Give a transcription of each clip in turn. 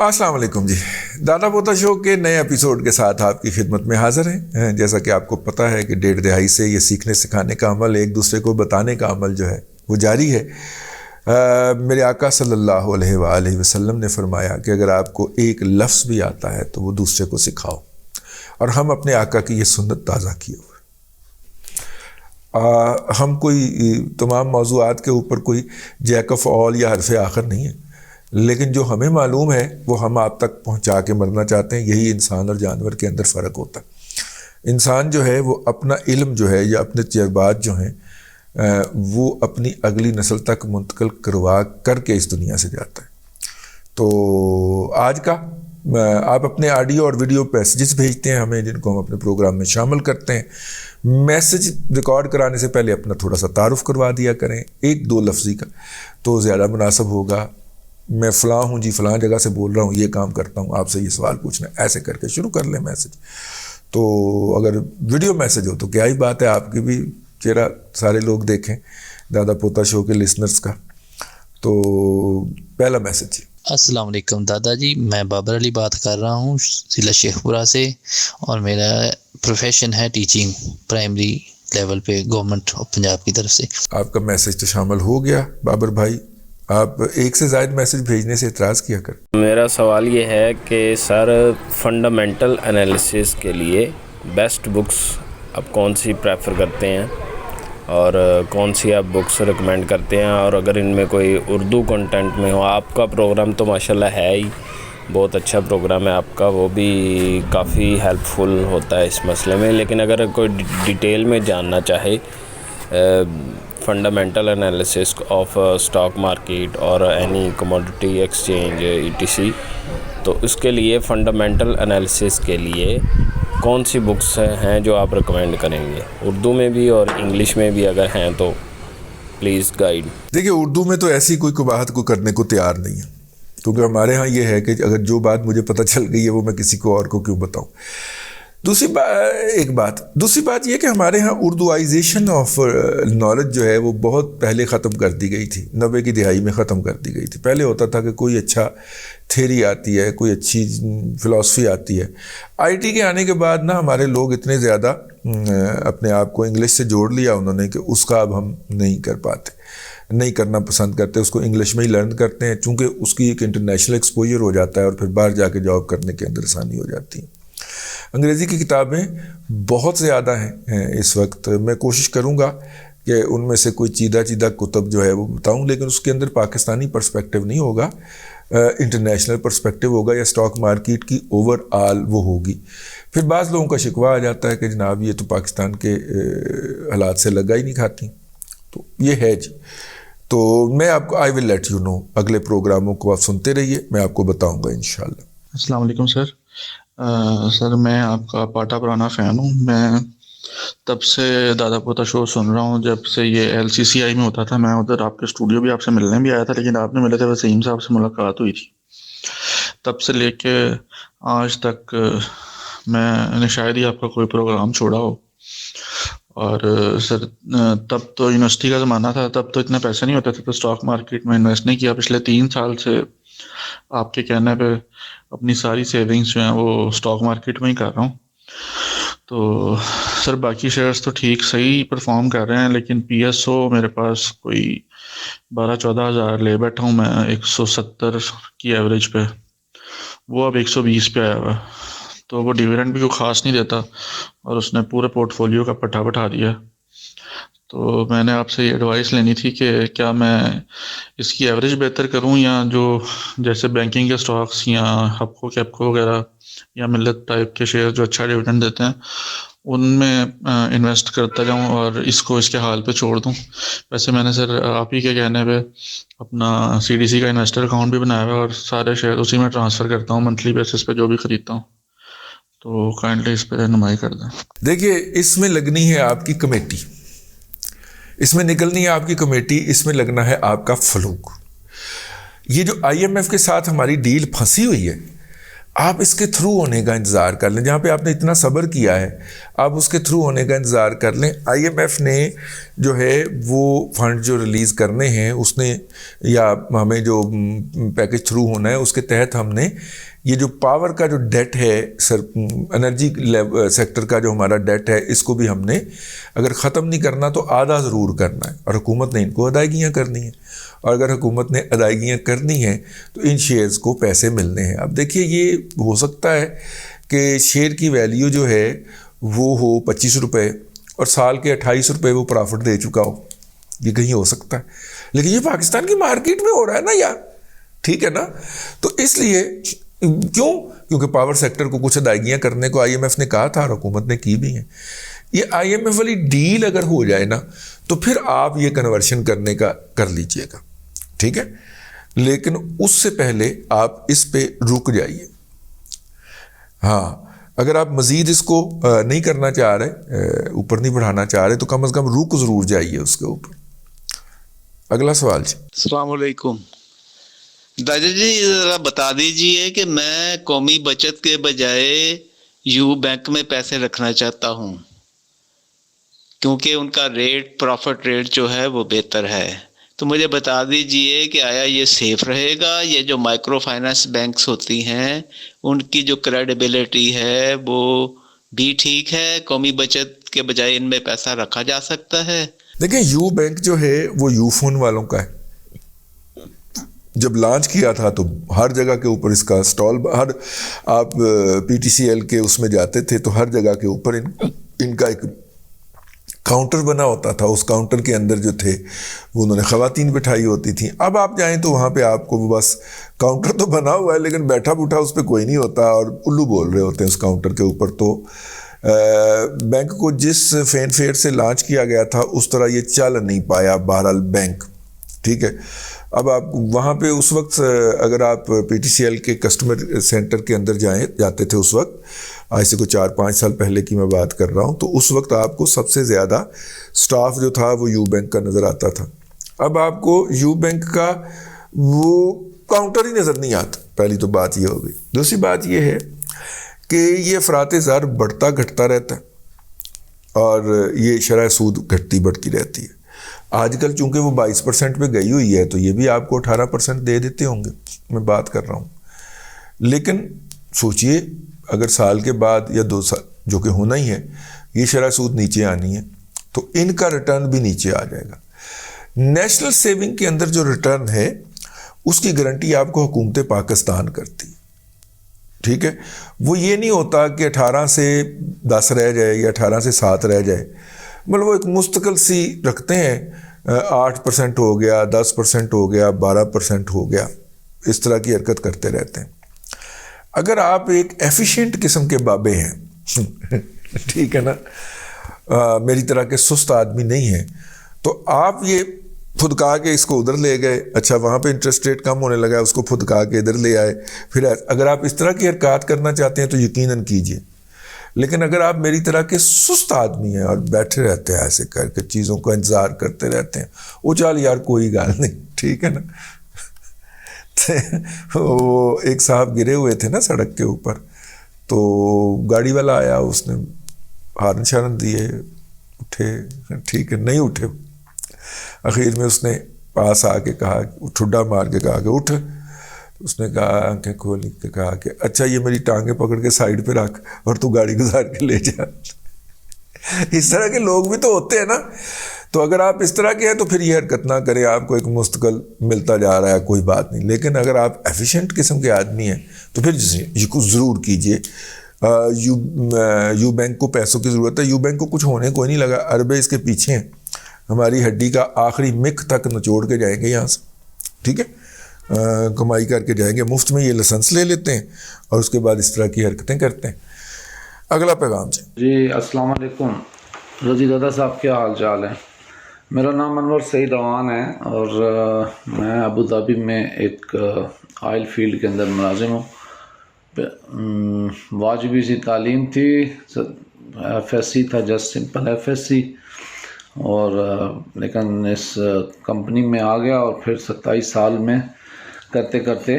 السلام علیکم جی، دادا پوتا شو کے نئے ایپیسوڈ کے ساتھ آپ کی خدمت میں حاضر ہیں۔ جیسا کہ آپ کو پتہ ہے کہ 1.5 دہائی سے یہ سیکھنے سکھانے کا عمل، ایک دوسرے کو بتانے کا عمل جو ہے وہ جاری ہے۔ میرے آقا صلی اللہ علیہ وآلہ وسلم نے فرمایا کہ اگر آپ کو ایک لفظ بھی آتا ہے تو وہ دوسرے کو سکھاؤ، اور ہم اپنے آقا کی یہ سنت تازہ کیے ہوئے۔ ہم کوئی تمام موضوعات کے اوپر کوئی جیک آف آل یا حرف آخر نہیں ہے، لیکن جو ہمیں معلوم ہے وہ ہم آپ تک پہنچا کے مرنا چاہتے ہیں۔ یہی انسان اور جانور کے اندر فرق ہوتا ہے۔ انسان جو ہے وہ اپنا علم جو ہے یا اپنے تجربات جو ہیں وہ اپنی اگلی نسل تک منتقل کروا کر کے اس دنیا سے جاتا ہے۔ تو آج کا آپ اپنے آڈیو اور ویڈیو میسیجز بھیجتے ہیں ہمیں، جن کو ہم اپنے پروگرام میں شامل کرتے ہیں۔ میسیج ریکارڈ کرانے سے پہلے اپنا تھوڑا سا تعارف کروا دیا کریں، 1-2 لفظی کا تو زیادہ مناسب ہوگا۔ میں فلاں ہوں جی، فلاں جگہ سے بول رہا ہوں، یہ کام کرتا ہوں، آپ سے یہ سوال پوچھنا ہے، ایسے کر کے شروع کر لیں میسیج۔ تو اگر ویڈیو میسیج ہو تو کیا ہی بات ہے، آپ کی بھی چہرہ سارے لوگ دیکھیں دادا پوتا شو کے لسنرز کا۔ تو پہلا میسیج جی۔ السلام علیکم دادا جی، میں بابر علی بات کر رہا ہوں ضلع شیخ پورہ سے، اور میرا پروفیشن ہے ٹیچنگ پرائمری لیول پہ گورنمنٹ آف پنجاب کی طرف سے۔ آپ کا میسیج تو شامل ہو گیا بابر بھائی، آپ ایک سے زائد میسیج بھیجنے سے اعتراض کیا کر۔ میرا سوال یہ ہے کہ سر فنڈامنٹل انالیسس کے لیے بیسٹ بکس آپ کون سی پریفر کرتے ہیں، اور کون سی آپ بکس ریکمینڈ کرتے ہیں، اور اگر ان میں کوئی اردو کنٹینٹ میں ہو؟ آپ کا پروگرام تو ماشاءاللہ ہے ہی بہت اچھا پروگرام ہے آپ کا، وہ بھی کافی ہیلپ فل ہوتا ہے اس مسئلے میں، لیکن اگر کوئی ڈیٹیل میں جاننا چاہے fundamental analysis of stock market اور اینی کموڈٹی ایکسچینج ETC، تو اس کے لیے فنڈامنٹل انالیسس کے لیے کون سی بکس ہیں جو آپ ریکمینڈ کریں گے؟ اردو میں بھی اور انگلش میں بھی اگر ہیں تو پلیز گائیڈ۔ دیکھیے، اردو میں تو ایسی کوئی قباحت کو کرنے کو تیار نہیں ہے، کیونکہ ہمارے ہاں یہ ہے کہ اگر جو بات مجھے پتہ چل گئی ہے وہ میں کسی کو اور کو کیوں بتاؤں۔ دوسری بات یہ کہ ہمارے ہاں اردوائزیشن آف نالج جو ہے وہ بہت پہلے ختم کر دی گئی تھی، 90 کی دہائی میں ختم کر دی گئی تھی۔ پہلے ہوتا تھا کہ کوئی اچھا تھیری آتی ہے، کوئی اچھی فلاسفی آتی ہے۔ IT کے آنے کے بعد نا ہمارے لوگ اتنے زیادہ اپنے آپ کو انگلش سے جوڑ لیا انہوں نے کہ اس کا اب ہم نہیں کر پاتے، نہیں کرنا پسند کرتے، اس کو انگلش میں ہی لرن کرتے ہیں، چونکہ اس کی ایک انٹرنیشنل ایکسپوجر ہو جاتا ہے اور پھر باہر جا کے جاب کرنے کے اندر آسانی ہو جاتی ہے۔ انگریزی کی کتابیں بہت زیادہ ہیں اس وقت، میں کوشش کروں گا کہ ان میں سے کوئی چیدہ کتب جو ہے وہ بتاؤں، لیکن اس کے اندر پاکستانی پرسپیکٹیو نہیں ہوگا، انٹرنیشنل پرسپیکٹیو ہوگا، یا اسٹاک مارکیٹ کی اوور آل وہ ہوگی۔ پھر بعض لوگوں کا شکوہ آ جاتا ہے کہ جناب یہ تو پاکستان کے حالات سے لگا ہی نہیں کھاتی، تو یہ ہے جی۔ تو میں آپ کو آئی ول لیٹ یو نو، اگلے پروگراموں کو آپ سنتے رہیے، میں آپ کو بتاؤں گا انشاءاللہ۔ السلام علیکم سر۔ سر میں آپ کا پاٹا پرانا فین ہوں، میں تب سے دادا پوتا شو سن رہا ہوں جب سے یہ LCCI میں ہوتا تھا۔ میں ادھر آپ کے اسٹوڈیو بھی آپ سے ملنے بھی آیا تھا، لیکن آپ نے ملے تھے وسیم صاحب سے ملاقات ہوئی تھی۔ تب سے لے کے آج تک میں نے شاید ہی آپ کا کوئی پروگرام چھوڑا ہو۔ اور سر تب تو یونیورسٹی کا زمانہ تھا، تب تو اتنے پیسے نہیں ہوتے تھے، تو اسٹاک مارکیٹ میں انویسٹ نہیں کیا۔ پچھلے 3 سال سے آپ کے کہنے پہ اپنی ساری سیونگز جو ہیں وہ اسٹاک مارکیٹ میں ہی کر رہا ہوں۔ تو سر باقی شیئرز تو ٹھیک صحیح پرفارم کر رہے ہیں، لیکن PSO میرے پاس کوئی 12-14 ہزار لے بیٹھا ہوں میں 170 کی ایوریج پہ، وہ اب 120 پہ آیا ہوا، تو وہ ڈیویڈنڈ بھی کوئی خاص نہیں دیتا، اور اس نے پورے پورٹ فولیو کا پٹھا بٹھا دیا۔ تو میں نے آپ سے یہ ایڈوائس لینی تھی کہ کیا میں اس کی ایوریج بہتر کروں، یا جو جیسے بینکنگ کے سٹاکس یا ہپکو کیپکو وغیرہ یا ملت ٹائپ کے شیئر جو اچھا ڈیویڈنڈ دیتے ہیں ان میں انویسٹ کرتا جاؤں، اور اس کو اس کے حال پہ چھوڑ دوں۔ ویسے میں نے سر آپ ہی کے کہنے پہ اپنا CDC کا انویسٹر اکاؤنٹ بھی بنایا ہوا ہے، اور سارے شیئر اسی میں ٹرانسفر کرتا ہوں منتھلی بیسس پہ جو بھی خریدتا ہوں، تو کائنڈلی اس پہ رہنمائی کر دیں۔ دیکھیے، اس میں لگنی ہے آپ کی کمیٹی، اس میں نکلنی ہے آپ کی کمیٹی، اس میں لگنا ہے آپ کا فلوک۔ یہ جو IMF کے ساتھ ہماری ڈیل پھنسی ہوئی ہے، آپ اس کے تھرو ہونے کا انتظار کر لیں. جہاں پہ آپ نے اتنا صبر کیا ہے آپ اس کے تھرو ہونے کا انتظار کر لیں. آئی ایم ایف نے جو ہے وہ فنڈ جو ریلیز کرنے ہیں اس نے یا ہمیں جو پیکج تھرو ہونا ہے اس کے تحت ہم نے یہ جو پاور کا جو ڈیٹ ہے انرجی سیکٹر کا جو ہمارا ڈیٹ ہے اس کو بھی ہم نے اگر ختم نہیں کرنا تو آدھا ضرور کرنا ہے, اور حکومت نے ان کو ادائیگیاں کرنی ہیں, اور اگر حکومت نے ادائیگیاں کرنی ہیں تو ان شیئرز کو پیسے ملنے ہیں. اب دیکھیے یہ ہو سکتا ہے کہ شیئر کی ویلیو جو ہے وہ ہو 25 روپے اور سال کے 28 روپے وہ پرافٹ دے چکا ہو, یہ کہیں ہو سکتا ہے, لیکن یہ پاکستان کی مارکیٹ میں ہو رہا ہے نا یار, ٹھیک ہے نا. تو اس لیے کیونکہ پاور سیکٹر کو کچھ ادائیگیاں کرنے کو آئی ایم ایف نے کہا تھا اور حکومت نے کی بھی ہیں. یہ آئی ایم ایف والی ڈیل اگر ہو جائے نا تو پھر آپ یہ کنورشن کرنے کا کر لیجئے گا, ٹھیک ہے, لیکن اس سے پہلے آپ اس پہ رک جائیے. ہاں اگر آپ مزید اس کو نہیں کرنا چاہ رہے, اوپر نہیں بڑھانا چاہ رہے, تو کم از کم رک ضرور جائیے اس کے اوپر. اگلا سوال جی. السلام علیکم دادا جی, ذرا بتا دیجئے کہ میں قومی بچت کے بجائے یو بینک میں پیسے رکھنا چاہتا ہوں کیونکہ ان کا ریٹ پروفٹ ریٹ جو ہے وہ بہتر ہے. تو مجھے بتا دیجئے کہ آیا یہ سیف رہے گا, یہ جو مائکرو فائنانس بینکس ہوتی ہیں ان کی جو کریڈیبلٹی ہے وہ بھی ٹھیک ہے, قومی بچت کے بجائے ان میں پیسہ رکھا جا سکتا ہے؟ دیکھیں یو بینک جو ہے وہ یو فون والوں کا ہے. جب لانچ کیا تھا تو ہر جگہ کے اوپر اس کا سٹال, ہر آپ پی ٹی سی ایل کے اس میں جاتے تھے تو ہر جگہ کے اوپر ان کا ایک کاؤنٹر بنا ہوتا تھا. اس کاؤنٹر کے اندر جو تھے وہ انہوں نے خواتین بٹھائی ہوتی تھیں. اب آپ جائیں تو وہاں پہ آپ کو بس کاؤنٹر تو بنا ہوا ہے لیکن بیٹھا بٹھا اس پہ کوئی نہیں ہوتا اور الو بول رہے ہوتے ہیں اس کاؤنٹر کے اوپر. تو بینک کو جس فین فیئر سے لانچ کیا گیا تھا اس طرح یہ چل نہیں پایا بہرحال بینک, ٹھیک ہے. اب آپ وہاں پہ اس وقت اگر آپ پی ٹی سی ایل کے کسٹمر سینٹر کے اندر جاتے تھے اس وقت, آج سے کوئی 4-5 سال پہلے کی میں بات کر رہا ہوں, تو اس وقت آپ کو سب سے زیادہ سٹاف جو تھا وہ یو بینک کا نظر آتا تھا. اب آپ کو یو بینک کا وہ کاؤنٹر ہی نظر نہیں آتا. پہلی تو بات یہ ہو گئی. دوسری بات یہ ہے کہ یہ افراط زر بڑھتا گھٹتا رہتا ہے اور یہ شرح سود گھٹتی بڑھتی رہتی ہے. آج کل چونکہ وہ 22% پہ گئی ہوئی ہے تو یہ بھی آپ کو 18% دے دیتے ہوں گے, میں بات کر رہا ہوں. لیکن سوچئے اگر سال کے بعد یا 2 سال جو کہ ہونا ہی ہے یہ شرح سود نیچے آنی ہے تو ان کا ریٹرن بھی نیچے آ جائے گا. نیشنل سیونگ کے اندر جو ریٹرن ہے اس کی گارنٹی آپ کو حکومت پاکستان کرتی ہے, ٹھیک ہے. وہ یہ نہیں ہوتا کہ 18 سے 10 رہ جائے یا 18 سے 7 رہ جائے, مطلب وہ ایک مستقل سی رکھتے ہیں, 8% ہو گیا, 10% ہو گیا, 12% ہو گیا, اس طرح کی حرکت کرتے رہتے ہیں. اگر آپ ایک ایفیشینٹ قسم کے بابے ہیں ٹھیک ہے نا, میری طرح کے سست آدمی نہیں ہیں, تو آپ یہ پھدکا کے اس کو ادھر لے گئے, اچھا وہاں پہ انٹرسٹ ریٹ کم ہونے لگا اس کو پھدکا کے ادھر لے آئے. پھر اگر آپ اس طرح کی حرکات کرنا چاہتے ہیں تو یقیناً کیجئے, لیکن اگر آپ میری طرح کے سست آدمی ہیں اور بیٹھے رہتے ہیں ایسے کر کے چیزوں کا انتظار کرتے رہتے ہیں, وہ چال یار کوئی گال نہیں, ٹھیک ہے نا. وہ ایک صاحب گرے ہوئے تھے نا سڑک کے اوپر, تو گاڑی والا آیا, اس نے ہارن شارن دیے, اٹھے, ٹھیک ہے, نہیں اٹھے. آخر میں اس نے پاس آ کے کہا, ٹھڈا مار کے کہا کہ اٹھ. اس نے کہا, آنکھیں کھول کے کہا کہ اچھا یہ میری ٹانگیں پکڑ کے سائڈ پہ رکھ اور تو گاڑی گزار کے لے جا. اس طرح کے لوگ بھی تو ہوتے ہیں نا. تو اگر آپ اس طرح کے ہیں تو پھر یہ حرکت نہ کریں, آپ کو ایک مستقل ملتا جا رہا ہے, کوئی بات نہیں. لیکن اگر آپ ایفیشینٹ قسم کے آدمی ہیں تو پھر ضرور کیجئے. یو بینک کو پیسوں کی ضرورت ہے, یو بینک کو کچھ ہونے کوئی نہیں لگا, اربے اس کے پیچھے ہیں, ہماری ہڈی کا آخری مک تک نچوڑ کے جائیں گے یہاں سے, ٹھیک ہے, کمائی کر کے جائیں گے, مفت میں یہ لائسنس لے لیتے ہیں اور اس کے بعد اس طرح کی حرکتیں کرتے ہیں. اگلا پیغام جی السلام علیکم رضی دادا صاحب, کیا حال چال ہے؟ میرا نام انور سعید اوان ہے اور میں ابو ظہبی میں ایک آئل فیلڈ کے اندر ملازم ہوں. واجبی سی تعلیم تھی, ایف ایس سی تھا, just simple F S C, اور لیکن اس کمپنی میں آ گیا اور پھر 27 سال میں کرتے کرتے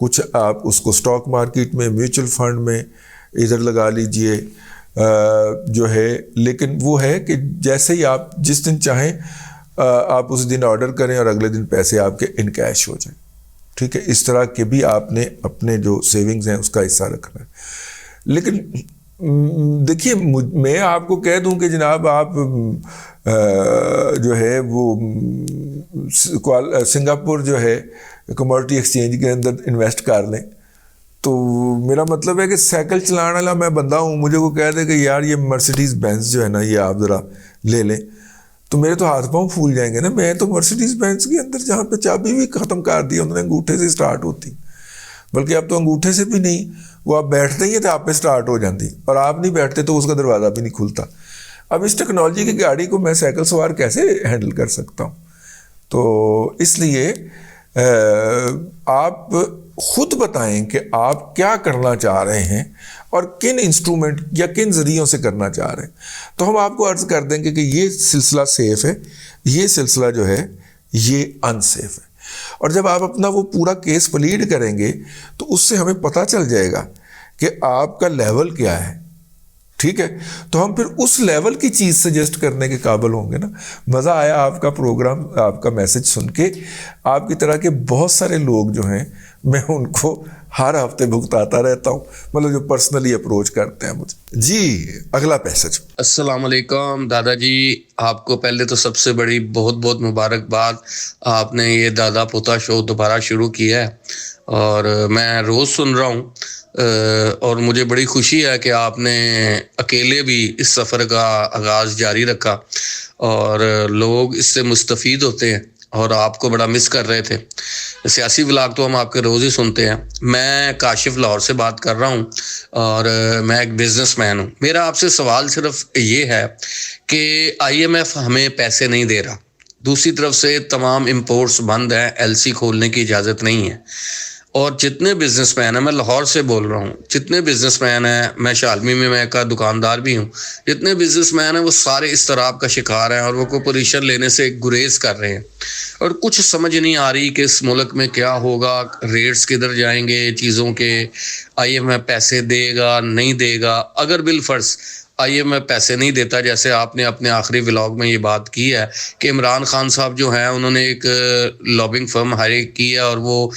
کچھ آپ اس کو اسٹاک مارکیٹ میں، میوچل فنڈ میں ادھر لگا لیجئے جو ہے. لیکن وہ ہے کہ جیسے ہی آپ جس دن چاہیں آپ اس دن آرڈر کریں اور اگلے دن پیسے آپ کے ان کیش ہو جائیں. ٹھیک ہے، اس طرح کے بھی آپ نے اپنے جو سیونگز ہیں اس کا حصہ رکھنا ہے. لیکن دیکھیے میں آپ کو کہہ دوں کہ جناب آپ جو ہے وہ سنگاپور جو ہے کموڈٹی ایکسچینج کے اندر انویسٹ کر لیں. تو میرا مطلب ہے کہ سائیکل چلانے والا میں بندہ ہوں، مجھے وہ کہہ دے کہ یار یہ مرسیڈیز بینز جو ہے نا یہ آپ ذرا لے لیں، تو میرے تو ہاتھ پاؤں پھول جائیں گے نا. میں تو مرسیڈیز بینز کے اندر جہاں پہ چابی بھی ختم کر دی انہوں نے انگوٹھے سے اسٹارٹ ہوتی، بلکہ اب تو انگوٹھے سے بھی نہیں، وہ آپ بیٹھتے ہی تو آپ پہ اسٹارٹ ہو جاتی، اور آپ نہیں بیٹھتے تو اس کا دروازہ بھی نہیں کھلتا. اب اس ٹیکنالوجی کی گاڑی کو میں سائیکل سوار کیسے ہینڈل کر سکتا ہوں؟ تو اس لیے آپ خود بتائیں کہ آپ کیا کرنا چاہ رہے ہیں اور کن انسٹرومنٹ یا کن ذریعوں سے کرنا چاہ رہے ہیں. تو ہم آپ کو عرض کر دیں گے کہ یہ سلسلہ سیف ہے، یہ سلسلہ جو ہے یہ ان سیف ہے. اور جب آپ اپنا وہ پورا کیس پلیڈ کریں گے تو اس سے ہمیں پتہ چل جائے گا کہ آپ کا لیول کیا ہے. ٹھیک ہے، تو ہم پھر اس لیول کی چیز سجیسٹ کرنے کے قابل ہوں گے نا. مزہ آیا آپ کا پروگرام، آپ کا میسج سن کے. آپ کی طرح کے بہت سارے لوگ جو ہیں میں ان کو ہر ہفتے بھگتاتا رہتا ہوں، مطلب جو پرسنلی اپروچ کرتے ہیں مجھے. جی اگلا میسج. السلام علیکم دادا جی، آپ کو پہلے تو سب سے بڑی بہت بہت مبارکباد. آپ نے یہ دادا پوتا شو دوبارہ شروع کیا ہے اور میں روز سن رہا ہوں، اور مجھے بڑی خوشی ہے کہ آپ نے اکیلے بھی اس سفر کا آغاز جاری رکھا اور لوگ اس سے مستفید ہوتے ہیں اور آپ کو بڑا مس کر رہے تھے. سیاسی ولاگ تو ہم آپ کے روز ہی سنتے ہیں. میں کاشف لاہور سے بات کر رہا ہوں اور میں ایک بزنس مین ہوں. میرا آپ سے سوال صرف یہ ہے کہ IMF ہمیں پیسے نہیں دے رہا، دوسری طرف سے تمام امپورٹس بند ہیں، LC کھولنے کی اجازت نہیں ہے، اور جتنے بزنس مین ہیں، میں لاہور سے بول رہا ہوں، جتنے بزنس مین ہیں، میں شالمی میں کا دکاندار بھی ہوں، جتنے بزنس مین ہیں وہ سارے اضطراب کا شکار ہیں اور وہ کوئی پوزیشن لینے سے گریز کر رہے ہیں. اور کچھ سمجھ نہیں آ رہی کہ اس ملک میں کیا ہوگا، ریٹس کدھر جائیں گے چیزوں کے، IMF پیسے دے گا نہیں دے گا. اگر بالفرض IMF پیسے نہیں دیتا، جیسے آپ نے اپنے آخری ولاگ میں یہ بات کی ہے کہ عمران خان صاحب جو ہیں انہوں نے ایک لابنگ فرم ہائر کی ہے اور وہ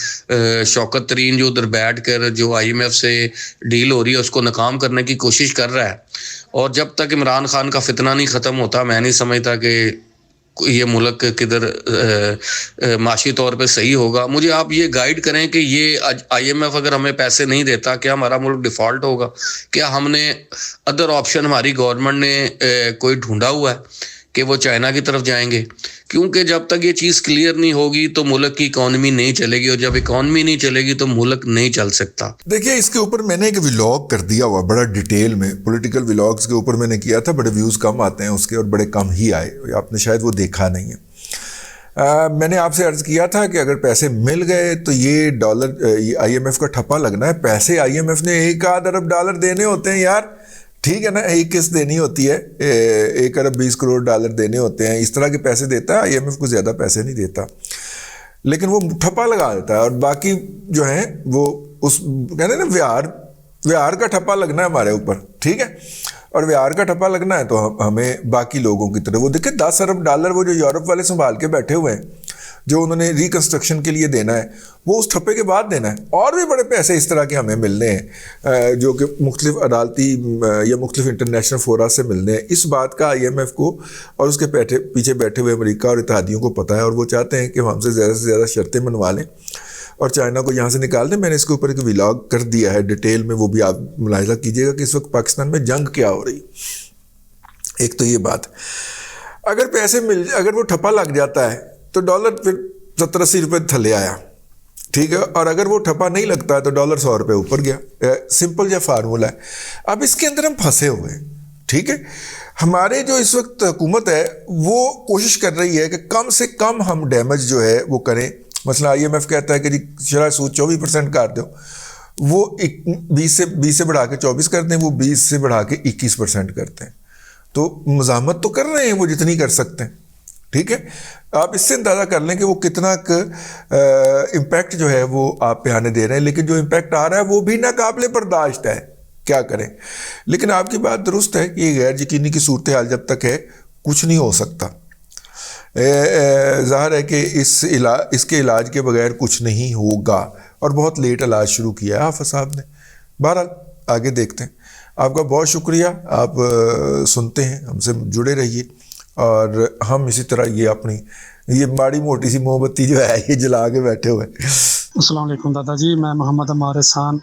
شوکت ترین جو ادھر بیٹھ کر جو IMF سے ڈیل ہو رہی ہے اس کو ناکام کرنے کی کوشش کر رہا ہے. اور جب تک عمران خان کا فتنہ نہیں ختم ہوتا میں نہیں سمجھتا کہ یہ ملک کدھر معاشی طور پہ صحیح ہوگا. مجھے آپ یہ گائیڈ کریں کہ یہ IMF اگر ہمیں پیسے نہیں دیتا کیا ہمارا ملک ڈیفالٹ ہوگا؟ کیا ہم نے ادر آپشن ہماری گورنمنٹ نے کوئی ڈھونڈا ہوا ہے کہ وہ چائنا کی طرف جائیں گے؟ کیونکہ جب تک یہ چیز کلیئر نہیں ہوگی تو ملک کی اکانومی نہیں چلے گی، اور جب اکانومی نہیں چلے گی تو ملک نہیں چل سکتا. دیکھیے اس کے اوپر میں نے ایک ولاگ کر دیا ہوا بڑا ڈیٹیل میں، پولیٹیکل ولاگز کے اوپر میں نے کیا تھا، بڑے ویوز کم آتے ہیں اس کے اور بڑے کم ہی آئے، آپ نے شاید وہ دیکھا نہیں ہے. میں نے آپ سے عرض کیا تھا کہ اگر پیسے مل گئے تو یہ IMF کا ٹھپا لگنا ہے. پیسے IMF نے 1 ارب ڈالر دینے ہوتے ہیں یار، ٹھیک ہے نا، ایک قسط دینی ہوتی ہے، 1 ارب 20 کروڑ ڈالر دینے ہوتے ہیں. اس طرح کے پیسے دیتا ہے IMF، کو زیادہ پیسے نہیں دیتا، لیکن وہ ٹھپا لگا دیتا ہے. اور باقی جو ہیں وہ اس کہتے ہیں نا ویار کا ٹھپا لگنا ہے ہمارے اوپر، ٹھیک ہے. اور ویار کا ٹھپا لگنا ہے تو ہمیں باقی لوگوں کی طرح وہ دیکھیں 10 ارب ڈالر وہ جو یورپ والے سنبھال کے بیٹھے ہوئے ہیں، جو انہوں نے ریکنسٹرکشن کے لیے دینا ہے وہ اس ٹھپے کے بعد دینا ہے. اور بھی بڑے پیسے اس طرح کے ہمیں ملنے ہیں جو کہ مختلف عدالتی یا مختلف انٹرنیشنل فورا سے ملنے ہیں. اس بات کا IMF کو اور اس کے پیچھے بیٹھے ہوئے امریکہ اور اتحادیوں کو پتہ ہے، اور وہ چاہتے ہیں کہ ہم سے زیادہ شرطیں منوا لیں اور چائنا کو یہاں سے نکال دیں. میں نے اس کے اوپر ایک ولاگ کر دیا ہے ڈیٹیل میں، وہ بھی آپ ملاحظہ کیجیے گا کہ اس وقت پاکستان میں جنگ کیا ہو رہی. ایک تو یہ بات، اگر پیسے اگر وہ ٹھپا لگ جاتا ہے تو ڈالر پھر 70-80 روپے تھلے آیا، ٹھیک ہے. اور اگر وہ ٹھپا نہیں لگتا ہے تو ڈالر 100 روپے اوپر گیا. سمپل یا فارمولہ ہے. اب اس کے اندر ہم پھنسے ہوئے ہیں، ٹھیک ہے. ہمارے جو اس وقت حکومت ہے وہ کوشش کر رہی ہے کہ کم سے کم ہم ڈیمیج جو ہے وہ کریں. مثلا IMF کہتا ہے کہ جی شرح سود 24% کر دو، وہ 20 سے بڑھا کے 24 کرتے ہیں، وہ 20 سے بڑھا کے 21% کرتے ہیں. تو مزاحمت تو کر رہے ہیں وہ جتنی کر سکتے ہیں، ٹھیک ہے, آپ اس سے اندازہ کر لیں کہ وہ کتنا امپیکٹ جو ہے وہ آپ پہ آنے دے رہے ہیں, لیکن جو امپیکٹ آ رہا ہے وہ بھی ناقابل برداشت ہے, کیا کریں. لیکن آپ کی بات درست ہے کہ یہ غیر یقینی کی صورتحال جب تک ہے کچھ نہیں ہو سکتا. ظاہر ہے کہ اس کے علاج کے بغیر کچھ نہیں ہوگا, اور بہت لیٹ علاج شروع کیا ہے حافظ صاحب نے. بہرحال آگے دیکھتے ہیں. آپ کا بہت شکریہ, آپ سنتے ہیں, ہم سے جڑے رہیے, اور ہم اسی طرح یہ ماڑی موٹی سی موم بتی جو ہے یہ جلا کے بیٹھے ہوئے. السلام علیکم دادا جی, میں محمد عمار احسان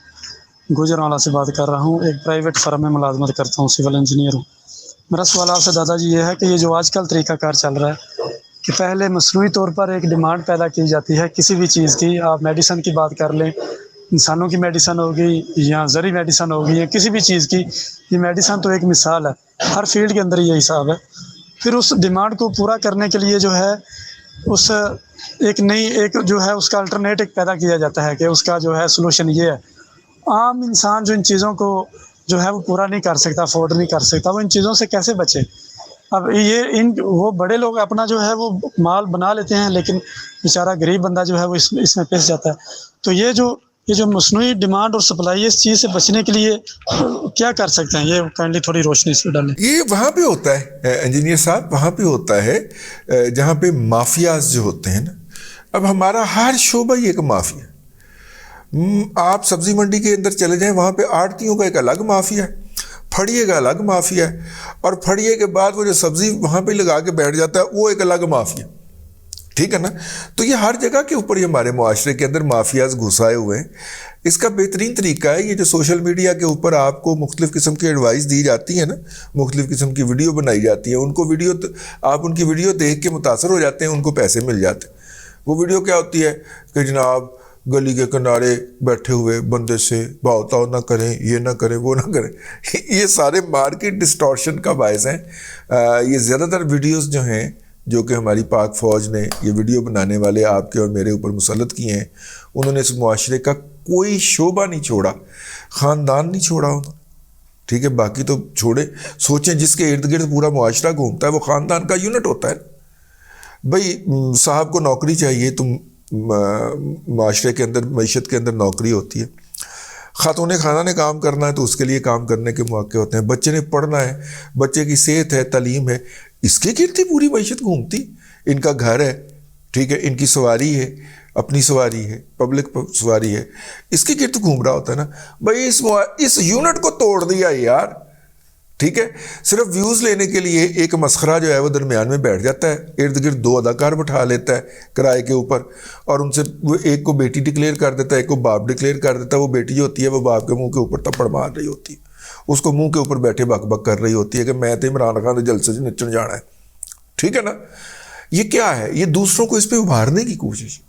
گوجرانوالا سے بات کر رہا ہوں. ایک پرائیویٹ فرم میں ملازمت کرتا ہوں, سول انجینئر ہوں. میرا سوال آپ سے دادا جی یہ ہے کہ یہ جو آج کل طریقہ کار چل رہا ہے کہ پہلے مصنوعی طور پر ایک ڈیمانڈ پیدا کی جاتی ہے کسی بھی چیز کی, آپ میڈیسن کی بات کر لیں, انسانوں کی میڈیسن ہوگی یا زرعی میڈیسن ہوگی یا کسی بھی چیز کی, یہ میڈیسن تو ایک مثال ہے, ہر فیلڈ کے اندر یہ حساب ہے. پھر اس ڈیمانڈ کو پورا کرنے کے لیے جو ہے اس ایک جو ہے اس کا الٹرنیٹ ایک پیدا کیا جاتا ہے کہ اس کا جو ہے سلوشن یہ ہے. عام انسان جو ان چیزوں کو جو ہے وہ پورا نہیں کر سکتا, افورڈ نہیں کر سکتا, وہ ان چیزوں سے کیسے بچے؟ اب وہ بڑے لوگ اپنا جو ہے وہ مال بنا لیتے ہیں, لیکن بیچارہ غریب بندہ جو ہے وہ اس میں پھنس جاتا ہے. تو یہ جو مصنوعی ڈیمانڈ اور سپلائی, اس چیز سے بچنے کے لیے کیا کر سکتے ہیں, یہ کائنڈلی تھوڑی روشنی اس پہ ڈالیں. یہ وہاں پہ ہوتا ہے انجینئر صاحب, وہاں پہ ہوتا ہے جہاں پہ مافیاز جو ہوتے ہیں نا. اب ہمارا ہر شعبہ یہ ایک مافیا. آپ سبزی منڈی کے اندر چلے جائیں, وہاں پہ آڑتیوں کا ایک الگ مافیا ہے, پھڑیے کا الگ مافیا ہے, اور پھڑیے کے بعد وہ جو سبزی وہاں پہ لگا کے بیٹھ جاتا ہے وہ ایک الگ مافیا. ٹھیک ہے نا. تو یہ ہر جگہ کے اوپر یہ ہمارے معاشرے کے اندر مافیاز گھسائے ہوئے ہیں. اس کا بہترین طریقہ ہے یہ جو سوشل میڈیا کے اوپر آپ کو مختلف قسم کی ایڈوائس دی جاتی ہے نا, مختلف قسم کی ویڈیو بنائی جاتی ہے, آپ ان کی ویڈیو دیکھ کے متاثر ہو جاتے ہیں, ان کو پیسے مل جاتے ہیں. وہ ویڈیو کیا ہوتی ہے کہ جناب گلی کے کنارے بیٹھے ہوئے بندے سے بھاؤ تاؤ نہ کریں, یہ نہ کریں, وہ نہ کریں. یہ سارے مارکیٹ ڈسٹورشن کا باعث ہیں. یہ زیادہ تر ویڈیوز جو ہیں جو کہ ہماری پاک فوج نے, یہ ویڈیو بنانے والے آپ کے اور میرے اوپر مسلط کیے ہیں, انہوں نے اس معاشرے کا کوئی شعبہ نہیں چھوڑا, خاندان نہیں چھوڑا انہوں. ٹھیک ہے, باقی تو چھوڑے, سوچیں جس کے ارد گرد پورا معاشرہ گھومتا ہے وہ خاندان کا یونٹ ہوتا ہے. بھائی صاحب کو نوکری چاہیے, تم معاشرے کے اندر, معیشت کے اندر نوکری ہوتی ہے. خاتون خانہ نے کام کرنا ہے تو اس کے لیے کام کرنے کے مواقع ہوتے ہیں. بچے نے پڑھنا ہے, بچے کی صحت ہے, تعلیم ہے, اس کے گرد ہی پوری معیشت گھومتی. ان کا گھر ہے, ٹھیک ہے, ان کی سواری ہے, اپنی سواری ہے, پبلک سواری ہے, اس کے گرد گھوم رہا ہوتا ہے نا. بھائی اس یونٹ کو توڑ دیا یار. ٹھیک ہے, صرف ویوز لینے کے لیے ایک مسخرہ جو ہے وہ درمیان میں بیٹھ جاتا ہے, ارد گرد 2 اداکار بٹھا لیتا ہے کرائے کے اوپر, اور ان سے وہ ایک کو بیٹی ڈکلیئر کر دیتا ہے, ایک کو باپ ڈکلیئر کر دیتا ہے. وہ بیٹی جو ہوتی ہے وہ باپ کے منہ کے اوپر تپڑ مار رہی ہوتی ہے, اس کو منہ کے اوپر بیٹھے بک بک کر رہی ہوتی ہے کہ میں تو عمران خان جلسے سے نچن جانا ہے. ٹھیک ہے نا. یہ کیا ہے؟ یہ دوسروں کو اس پہ ابھارنے کی کوشش.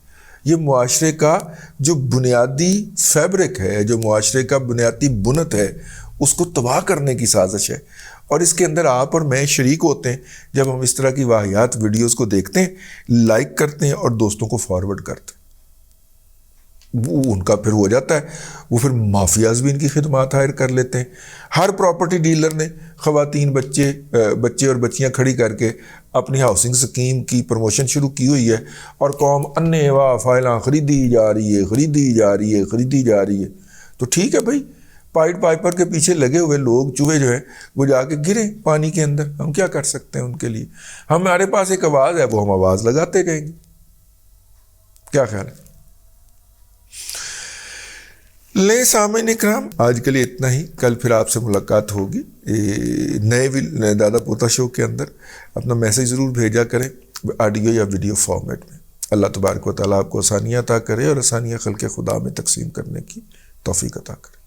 یہ معاشرے کا جو بنیادی فیبرک ہے, جو معاشرے کا بنیادی بنت ہے, اس کو تباہ کرنے کی سازش ہے. اور اس کے اندر آپ اور میں شریک ہوتے ہیں جب ہم اس طرح کی واہیات ویڈیوز کو دیکھتے ہیں, لائک کرتے ہیں اور دوستوں کو فارورڈ کرتے ہیں. وہ ان کا پھر ہو جاتا ہے, وہ پھر مافیاز بھی ان کی خدمات ہائر کر لیتے ہیں. ہر پراپرٹی ڈیلر نے خواتین بچے اور بچیاں کھڑی کر کے اپنی ہاؤسنگ سکیم کی پروموشن شروع کی ہوئی ہے, اور قوم انے واہ فائلاں خریدی جا رہی ہے. تو ٹھیک ہے بھائی, پائٹ پائپر کے پیچھے لگے ہوئے لوگ, چوہے جو ہیں وہ جا کے گریں پانی کے اندر. ہم کیا کر سکتے ہیں ان کے لیے؟ ہمارے پاس ایک آواز ہے, وہ ہم آواز لگاتے رہیں گے. کیا خیال ہے؟ لے سامعین اکرام, آج کے لیے اتنا ہی. کل پھر آپ سے ملاقات ہوگی نئے دادا پوتا شو کے اندر. اپنا میسیج ضرور بھیجا کریں آڈیو یا ویڈیو فارمیٹ میں. اللہ تبارک و تعالیٰ آپ کو آسانیاں عطا کرے اور آسانیاں خلق خدا میں تقسیم کرنے کی توفیق عطا کرے.